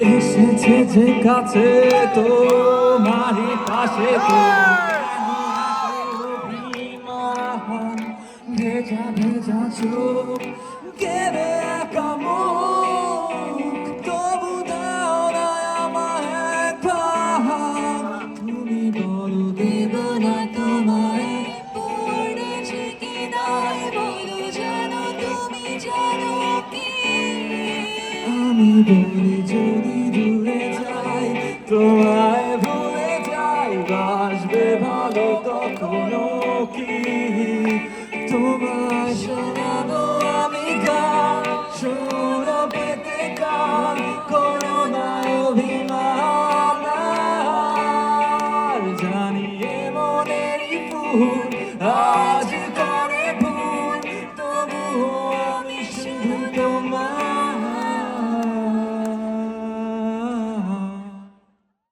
এসেছে যে কাছে তোমারই পাশে অভিমান ভেজা ভেজা চোখ কেড়ে একা মুখ তবু দাও না আমায় এক ভাগ তুমি বলো দেব না তোমায় পড়েছে কি নাই বলো জানো তুমি জানো কি আমি বলি